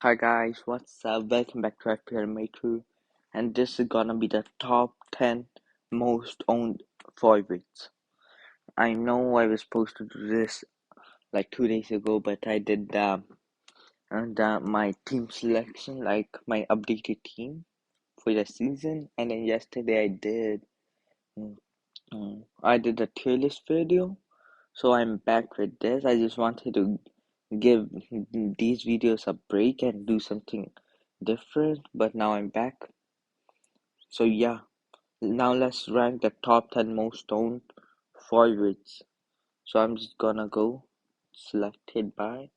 Hi guys, what's up? Welcome back to FPL Maker, and this is gonna be the top 10 most owned forwards. I know I was supposed to do this like 2 days ago, but I did my team selection, like my updated team for the season, and then yesterday I did a tier list video, so I'm back with this. I just wanted to give these videos a break and do something different, but now I'm back. So yeah, now let's rank the top 10 most owned forwards. So I'm just gonna go selected by,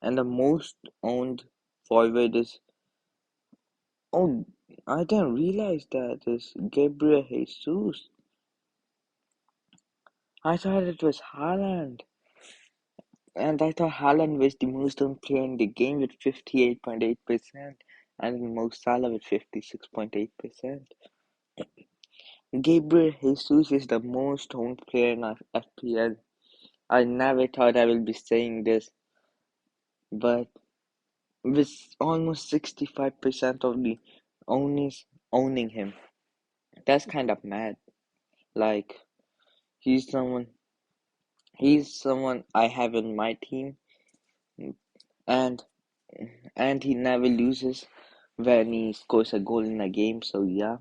and the most owned forward is, oh, I didn't realize that is Gabriel Jesus. I thought it was Haaland, and I thought Haaland was the most owned player in the game with 58.8%, and Mo Salah with 56.8%. Gabriel Jesus is the most owned player in FPL. I never thought I will be saying this, but with almost 65% of the owners owning him, that's kind of mad. Like, he's someone, he's someone I have in my team, and and he never loses when he scores a goal in a game. So yeah,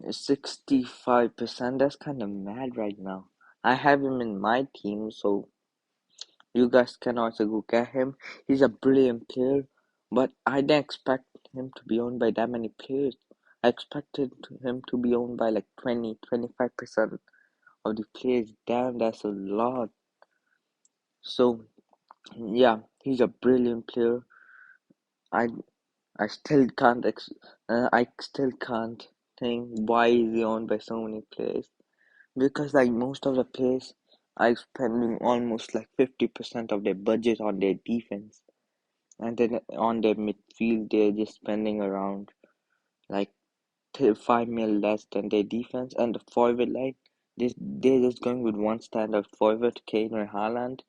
65%. That's kind of mad right now. I have him in my team, so you guys can also go get him. He's a brilliant player, but I didn't expect him to be owned by that many players. I expected him to be owned by like 20-25% of the players. Damn, that's a lot. So, yeah, he's a brilliant player. I I still can't I still can't think why is he owned by so many players. Because like most of the players are spending almost like 50% of their budget on their defense. And then on their midfield, they're just spending around like 5 mil less than their defense. And the forward line, they're just going with one standard forward, Kane or Haaland.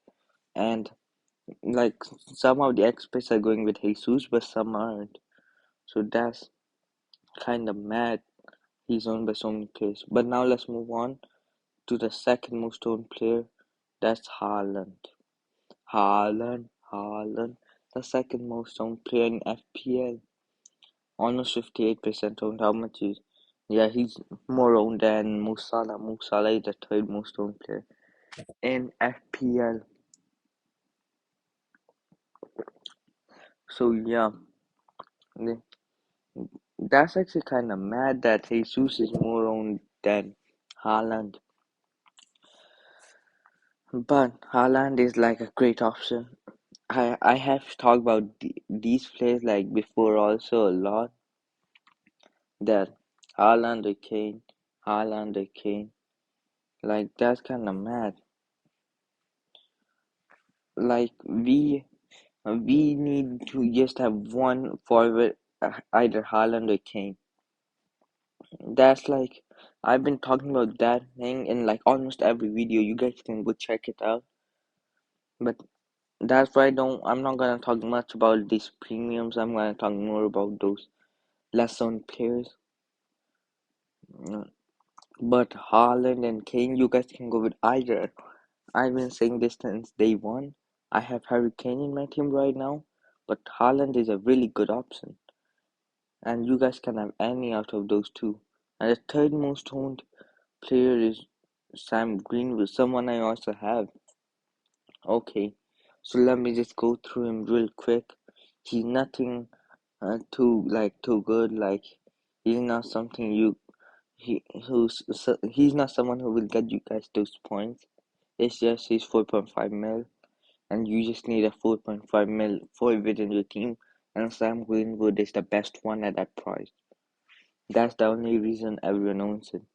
And like some of the experts are going with Jesus, but some aren't. So that's kind of mad. He's owned by so many players. But now let's move on to the second most owned player. That's Haaland. Haaland, the second most owned player in FPL. Almost 58% owned. How much is? Yeah, he's more owned than Mo Salah. Mo Salah is the third most owned player in FPL. So yeah, that's actually kind of mad that Jesus is more owned than Haaland. But Haaland is like a great option. I have talked about these players like before also a lot, that Haaland or Kane, Haaland or Kane. Like that's kind of mad. Like we need to just have one forward, either Haaland or Kane. That's like I've been talking about that thing in like almost every video. You guys can go check it out. But that's why I'm not gonna talk much about these premiums. I'm gonna talk more about those less owned players. But Haaland and Kane, you guys can go with either. I've been saying this since day one. I have Harry Kane in my team right now, but Haaland is a really good option. And you guys can have any out of those two. And the third most owned player is Sam Greenwood, someone I also have. Okay, so let me just go through him real quick. He's nothing too good. Like he's not something he's not someone who will get you guys those points. It's just he's 4.5 mil, and you just need a 4.5 mil forward in your team, and Sam Greenwood is the best one at that price. That's the only reason everyone owns it.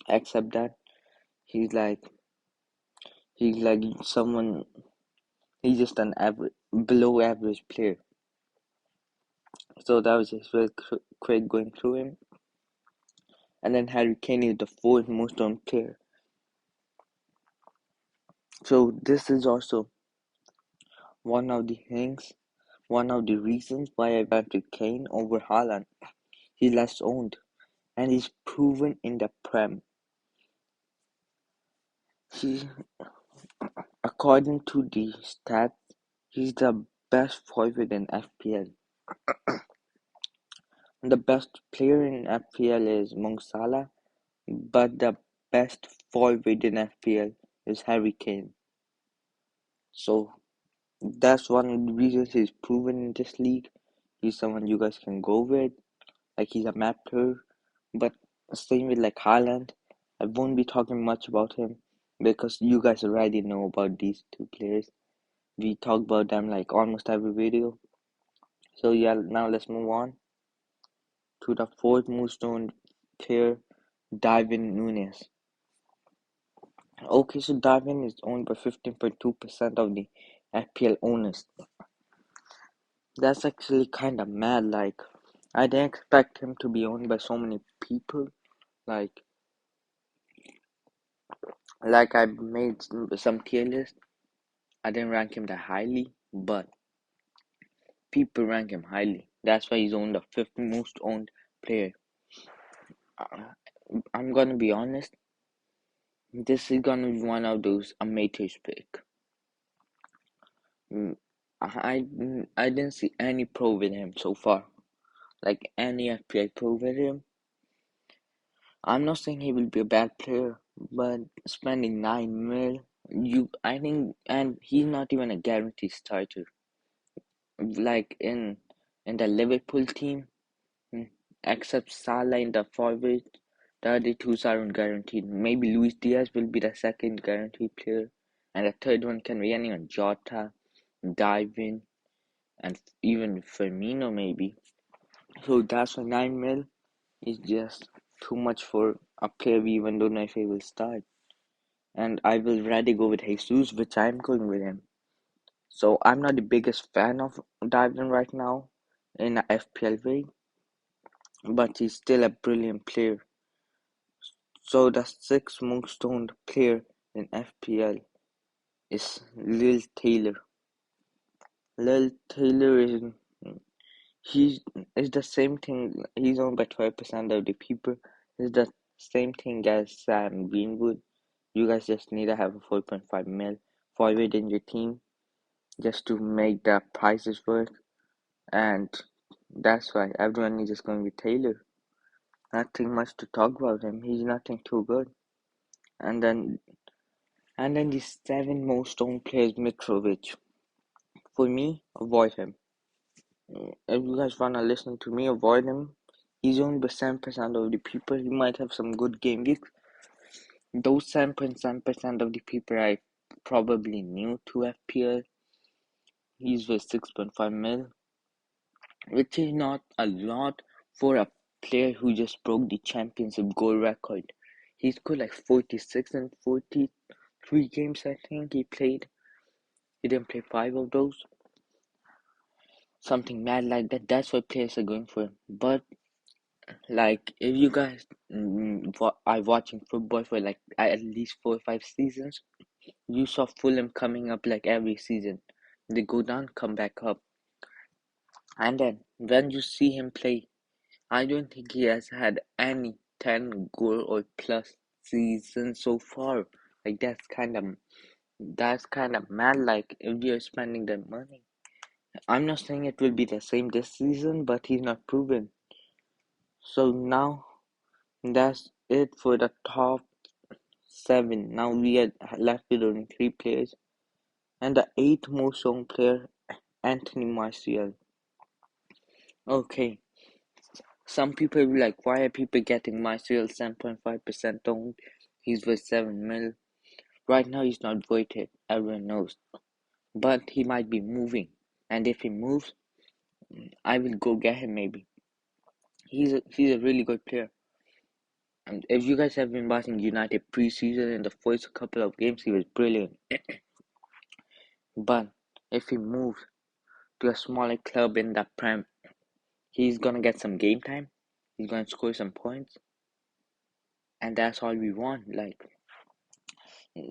Except that he's like he's like someone he's just an average below average player. So that was just real quick going through him. And then Harry Kane is the fourth most owned player. So this is also one of the things one of the reasons why I went with Kane over Haaland. He's less owned, and he's proven in the Prem. He, according to the stats, he's the best forward in FPL. The best player in FPL is Mo Salah, but the best forward in FPL is Harry Kane. So that's one of the reasons he's proven in this league. He's someone you guys can go with. Like he's a map player. But same with like Haaland. I won't be talking much about him because you guys already know about these two players. We talk about them like almost every video. So yeah, now let's move on to the fourth most owned player, Darwin Nunes. Okay, so Darwin is owned by 15.2% of the FPL owners. That's actually kind of mad. Like, I didn't expect him to be owned by so many people. Like, I made some tier list. I didn't rank him that highly, but people rank him highly. That's why he's owned the fifth most owned player. Uh, I'm gonna be honest. This is gonna be one of those amateurs pick. Mm, I didn't see any pro with him so far. Like any FPL pro with him. I'm not saying he will be a bad player, but spending 9 mil, I think, and he's not even a guaranteed starter. Like in the Liverpool team, mm, except Salah in the forward, the other two aren't guaranteed. Maybe Luis Diaz will be the second guaranteed player, and the third one can be anyone: Jota, Darwin, and even Firmino maybe. So that's why 9 mil is just too much for a player we even don't know if he will start. And I will rather go with Jesus, which I'm going with him. So I'm not the biggest fan of Darwin right now in a FPL way, but he's still a brilliant player. So the sixth most owned player in FPL is Lil Taylor. Lil Taylor he is the same thing. He's owned by 12% of the people. It's the same thing as Sam Greenwood. You guys just need to have a 4.5 mil forward in your team just to make the prices work, and that's why everyone is just going with Taylor. Nothing much to talk about him. He's nothing too good. And then the seven most owned players, Mitrovic. For me, avoid him. If you guys wanna listen to me, avoid him. He's owned by 7% of the people. He might have some good game weeks. Those 7.7% of the people I probably new to FPL. He's with 6.5 mil, which is not a lot for a player who just broke the championship goal record. He scored like 46 and 43 games, I think he played. He didn't play 5 of those. Something mad like that. That's why players are going for him. But like, if you guys are watching football for like at least 4 or 5 seasons, you saw Fulham coming up like every season. They go down, come back up. And then when you see him play, I don't think he has had any 10 goal or plus season so far. Like that's kind of mad. Like if you're spending that money, I'm not saying it will be the same this season, but he's not proven. So now that's it for the top seven. Now we are left with only three players, and the eighth most owned player, Anthony Martial. Okay, some people will be like, why are people getting Martial 7.5% owned? He's worth 7 mil. Right now, he's not worth it. Everyone knows. But he might be moving. And if he moves, I will go get him maybe. He's a really good player. And if you guys have been watching United preseason in the first couple of games, he was brilliant. But if he moves to a smaller club in the Prem, he's gonna get some game time. He's gonna score some points. And that's all we want. Like,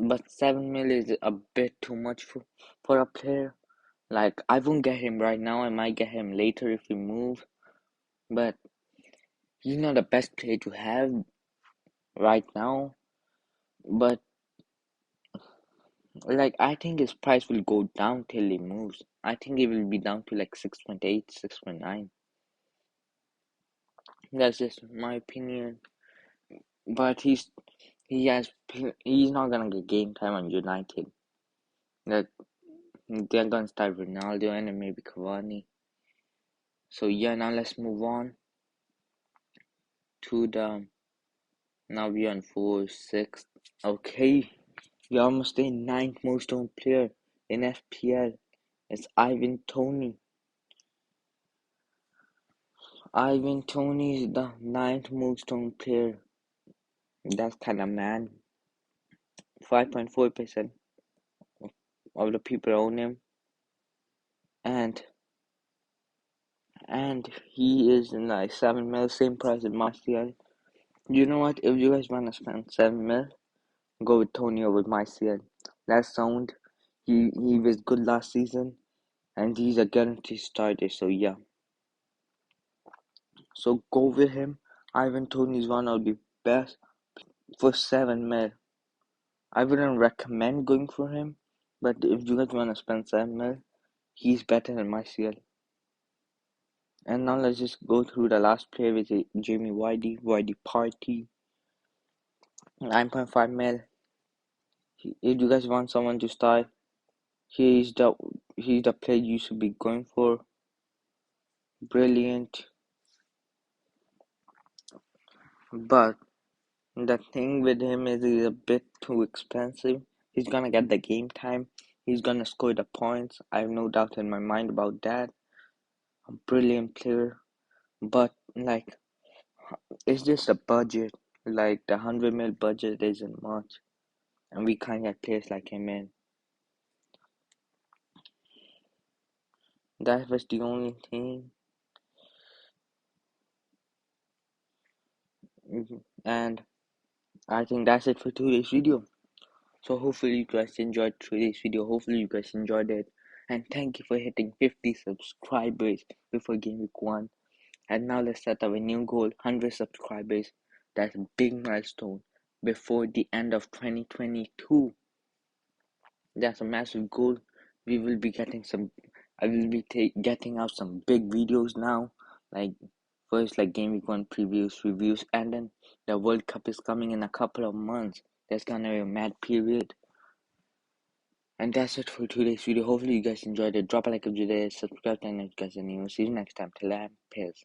but 7 mil is a bit too much for a player. Like, I won't get him right now. I might get him later if we move. But he's not the best player to have right now. But, like, I think his price will go down till he moves. I think it will be down to like 6.8, 6.9. That's just my opinion. But he's not gonna get game time on United. Like, they're gonna start Ronaldo and then maybe Cavani. So yeah, now let's move on to the. Now we're on 4th, 6th. Okay, we almost the ninth most owned player in FPL. It's Ivan Toney. Ivan Toney is the ninth most owned player. That's kind of mad. 5.4% of the people own him, and he is in like 7 mil, same price as Martial. You know what? If you guys wanna spend 7 mil, go with Tony over Martial. That's sound. He was good last season, and he's a guaranteed starter. So yeah, so go with him. Ivan Toney is one of the best for 7 mil. I wouldn't recommend going for him, but if you guys wanna spend 7 mil, he's better than Martial. And now let's just go through the last player, which is Jamie Vardy Party, 9.5 mil. If you guys want someone to start, he's the player you should be going for. Brilliant, but the thing with him is he's a bit too expensive. He's gonna get the game time. He's gonna score the points. I have no doubt in my mind about that. A brilliant player, but like it's just a budget. Like the 100 mil budget isn't much, and we can't get players like him in. That was the only thing. And I think that's it for today's video. So hopefully you guys enjoyed today's video. Hopefully you guys enjoyed it. And thank you for hitting 50 subscribers before game week 1. And now let's set our new goal, 100 subscribers. That's a big milestone before the end of 2022. That's a massive goal. We will be getting some. I will be getting out some big videos now. Like first, like game week 1 previews, reviews, and then the World Cup is coming in a couple of months. That's gonna be a mad period. And that's it for today's video. Hopefully you guys enjoyed it. Drop a like if you did, subscribe, and if you guys are new. See you next time. Till then, peace.